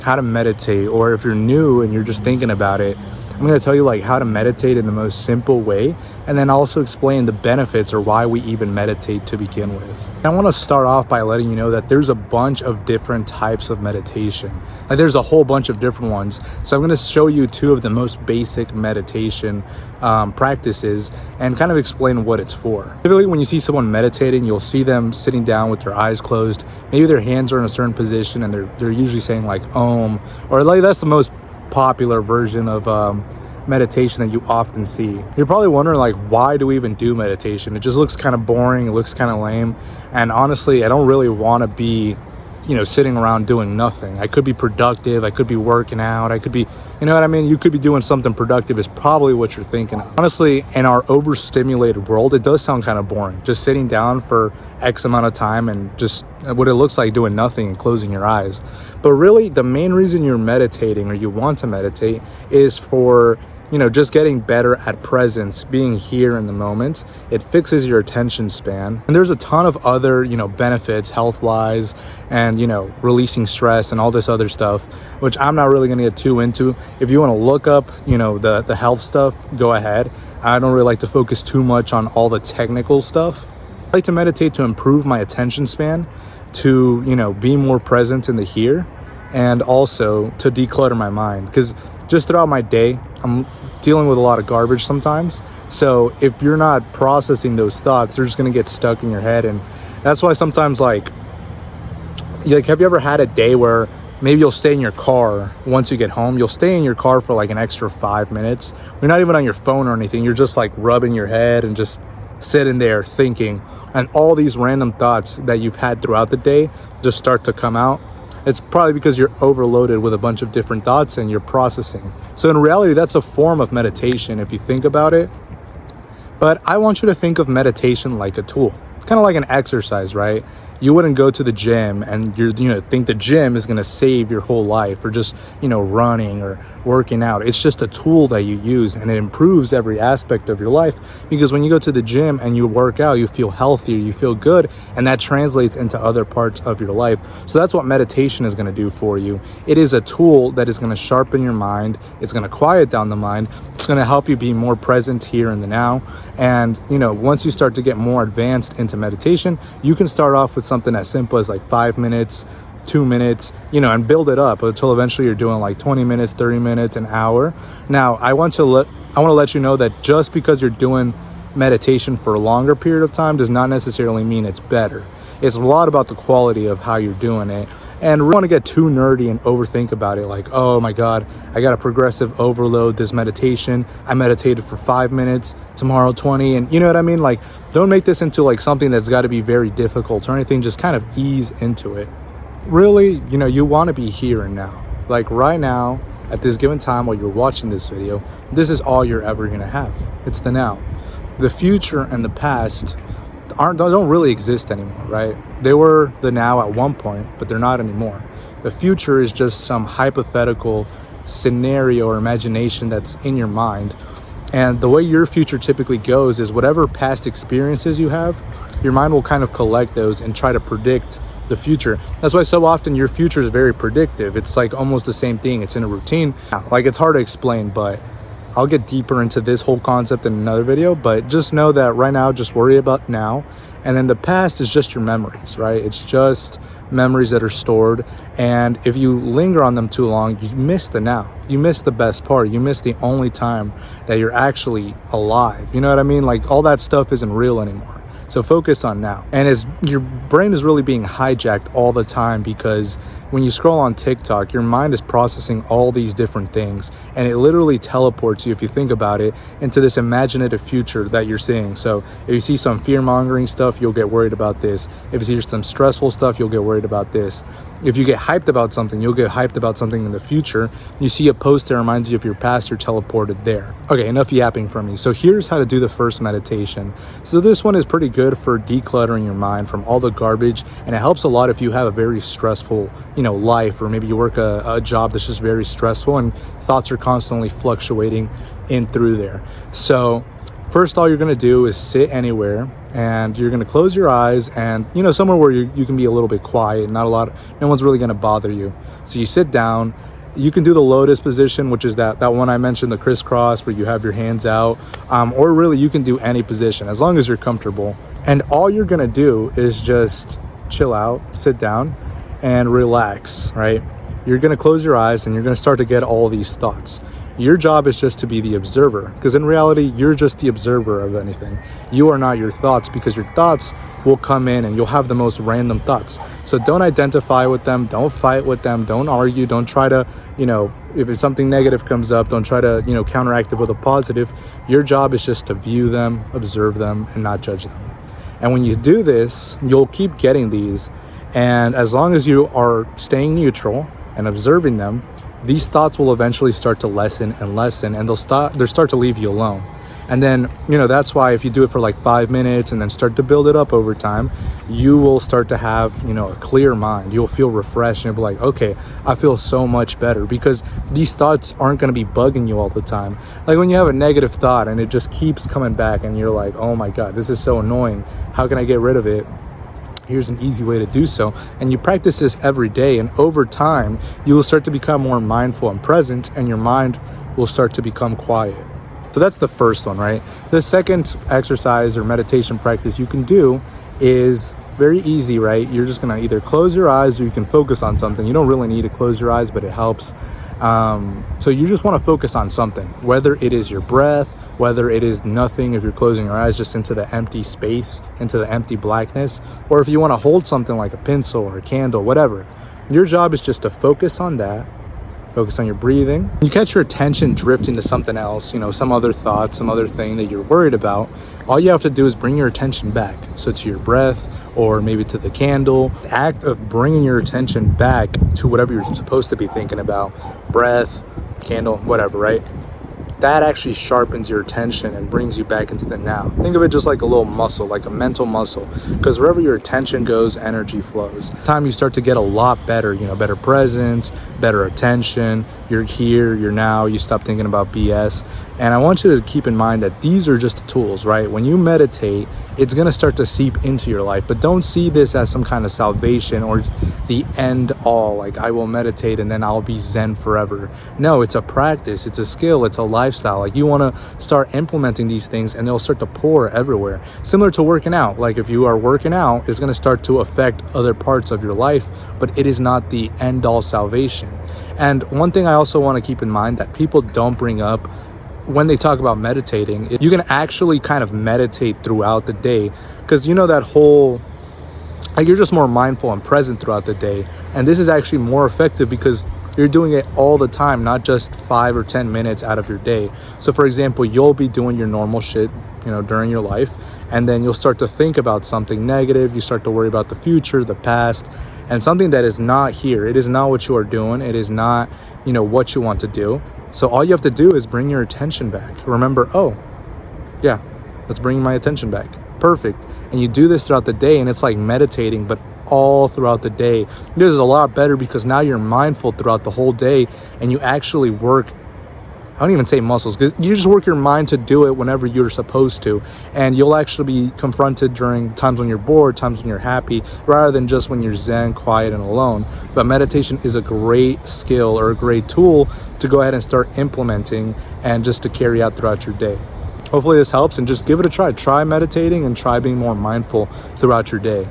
how to meditate, or if you're new and you're just thinking about it, I'm going to tell you like how to meditate in the most simple way, and then also explain the benefits or why we even meditate to begin with. And I want to start off by letting you know that there's a bunch of different types of meditation. Like there's a whole bunch of different ones. So I'm going to show you two of the most basic meditation practices and kind of explain what it's for. Typically when you see someone meditating, you'll see them sitting down with their eyes closed. Maybe their hands are in a certain position and they're usually saying like Om, or like that's the most popular version of meditation that you often see. You're probably wondering like, why do we even do meditation? It just looks kind of boring, it looks kind of lame, and honestly I don't really want to be sitting around doing nothing. I could be productive, I could be working out, I could be, you know what I mean, you could be doing something productive is probably what you're thinking of. Honestly, in our overstimulated world, it does sound kind of boring, just sitting down for X amount of time and just what it looks like doing nothing and closing your eyes. But really the main reason you're meditating or you want to meditate is for just getting better at presence, being here in the moment. It fixes your attention span. And there's a ton of other, benefits health-wise and, releasing stress and all this other stuff, which I'm not really gonna get too into. If you wanna look up, the health stuff, go ahead. I don't really like to focus too much on all the technical stuff. I like to meditate to improve my attention span, to, be more present in the here, and also to declutter my mind. Because just throughout my day, I'm dealing with a lot of garbage sometimes. So if you're not processing those thoughts, they're just gonna get stuck in your head. And that's why sometimes like have you ever had a day where maybe you'll stay in your car once you get home, you'll stay in your car for like an extra 5 minutes. You're not even on your phone or anything. You're just like rubbing your head and just sitting there thinking. And all these random thoughts that you've had throughout the day just start to come out. It's probably because you're overloaded with a bunch of different thoughts and you're processing. So in reality, that's a form of meditation if you think about it. But I want you to think of meditation like a tool, kind of like an exercise, right? You wouldn't go to the gym and think the gym is going to save your whole life, or just, running or working out. It's just a tool that you use, and it improves every aspect of your life, because when you go to the gym and you work out, you feel healthier, you feel good, and that translates into other parts of your life. So that's what meditation is going to do for you. It is a tool that is going to sharpen your mind. It's going to quiet down the mind. It's going to help you be more present here in the now. And, once you start to get more advanced into meditation, you can start off with something as simple as like 5 minutes, 2 minutes, and build it up until eventually you're doing like 20 minutes, 30 minutes, an hour. Now, I want to let you know that just because you're doing meditation for a longer period of time does not necessarily mean it's better. It's a lot about the quality of how you're doing it. And we want to get too nerdy and overthink about it, like, oh my God, I got a progressive overload this meditation. I meditated for 5 minutes, tomorrow 20, and you know what I mean? Like, don't make this into like something that's got to be very difficult or anything. Just kind of ease into it. Really, you want to be here and now. Like right now, at this given time while you're watching this video, this is all you're ever gonna have. It's the now. The future and the past don't really exist anymore, right? They were the now at one point, but they're not anymore. The future is just some hypothetical scenario or imagination that's in your mind. And the way your future typically goes is whatever past experiences you have, your mind will kind of collect those and try to predict the future. That's why so often your future is very predictive. It's like almost the same thing. It's in a routine. Like, it's hard to explain, but I'll get deeper into this whole concept in another video. But just know that right now, just worry about now. And then the past is just your memories, right? It's just memories that are stored. And if you linger on them too long, you miss the now. You miss the best part. You miss the only time that you're actually alive. You know what I mean? Like, all that stuff isn't real anymore. So focus on now. And your brain is really being hijacked all the time, because when you scroll on TikTok, your mind is processing all these different things, and it literally teleports you, if you think about it, into this imaginative future that you're seeing. So if you see some fear-mongering stuff, you'll get worried about this. If you see some stressful stuff, you'll get worried about this. If you get hyped about something, you'll get hyped about something in the future. You see a post that reminds you of your past, you're teleported there. Okay, enough yapping from me. So here's how to do the first meditation. So this one is pretty good for decluttering your mind from all the garbage, and it helps a lot if you have a very stressful, life, or maybe you work a job that's just very stressful and thoughts are constantly fluctuating in through there. So First, all you're going to do is sit anywhere, and you're going to close your eyes, and somewhere where you can be a little bit quiet, no one's really going to bother you. So you sit down. You can do the lotus position, which is that one I mentioned, the crisscross, where you have your hands out, or really you can do any position as long as you're comfortable. And all you're going to do is just chill out, sit down, and relax, right? You're going to close your eyes, and you're going to start to get all these thoughts. Your job is just to be the observer, because in reality, you're just the observer of anything. You are not your thoughts, because your thoughts will come in and you'll have the most random thoughts. So don't identify with them. Don't fight with them. Don't argue. Don't try to, if it's something negative comes up, don't try to, counteract it with a positive. Your job is just to view them, observe them, and not judge them. And when you do this, you'll keep getting these. And as long as you are staying neutral and observing them, these thoughts will eventually start to lessen, and they'll start to leave you alone. And then, that's why if you do it for like 5 minutes and then start to build it up over time, you will start to have, a clear mind. You'll feel refreshed, and you'll be like, okay, I feel so much better, because these thoughts aren't going to be bugging you all the time. Like when you have a negative thought and it just keeps coming back and you're like, oh my God, this is so annoying. How can I get rid of it? Here's an easy way to do so. And you practice this every day, and over time you will start to become more mindful and present, and your mind will start to become quiet. So that's the first one, right? The second exercise or meditation practice you can do is very easy, right? You're just gonna either close your eyes, or you can focus on something. You don't really need to close your eyes, but it helps. So you just want to focus on something, whether it is your breath, whether it is nothing, if you're closing your eyes just into the empty space, into the empty blackness, or if you want to hold something like a pencil or a candle, whatever. Your job is just to focus on that, focus on your breathing. You catch your attention drifting to something else, some other thought, some other thing that you're worried about. All you have to do is bring your attention back. So to your breath, or maybe to the candle. The act of bringing your attention back to whatever you're supposed to be thinking about, breath, candle, whatever, right? That actually sharpens your attention and brings you back into the now. Think of it just like a little muscle, like a mental muscle, because wherever your attention goes, energy flows. Time you start to get a lot better, better presence, better attention. You're here, you're now, you stop thinking about BS. And I want you to keep in mind that these are just the tools, right? When you meditate, it's going to start to seep into your life, but don't see this as some kind of salvation or the end all, like I will meditate and then I'll be Zen forever. No, it's a practice, it's a skill, it's a lifestyle. Like you want to start implementing these things and they'll start to pour everywhere. Similar to working out. Like if you are working out, it's going to start to affect other parts of your life, but it is not the end all salvation. And one thing I also want to keep in mind that people don't bring up when they talk about meditating, you can actually kind of meditate throughout the day, because that whole, like you're just more mindful and present throughout the day. And this is actually more effective because you're doing it all the time, not just 5 or 10 minutes out of your day. So for example, you'll be doing your normal shit, during your life, and then you'll start to think about something negative. You start to worry about the future, the past, and something that is not here. It is not what you are doing. It is not, what you want to do. So all you have to do is bring your attention back. Remember, oh, yeah, let's bring my attention back. Perfect. And you do this throughout the day, and it's like meditating, but all throughout the day. This is a lot better because now you're mindful throughout the whole day, and you actually work, I don't even say muscles, because you just work your mind to do it whenever you're supposed to. And you'll actually be confronted during times when you're bored, times when you're happy, rather than just when you're zen, quiet, and alone. But meditation is a great skill or a great tool to go ahead and start implementing and just to carry out throughout your day. Hopefully this helps, and just give it a try. Try meditating and try being more mindful throughout your day.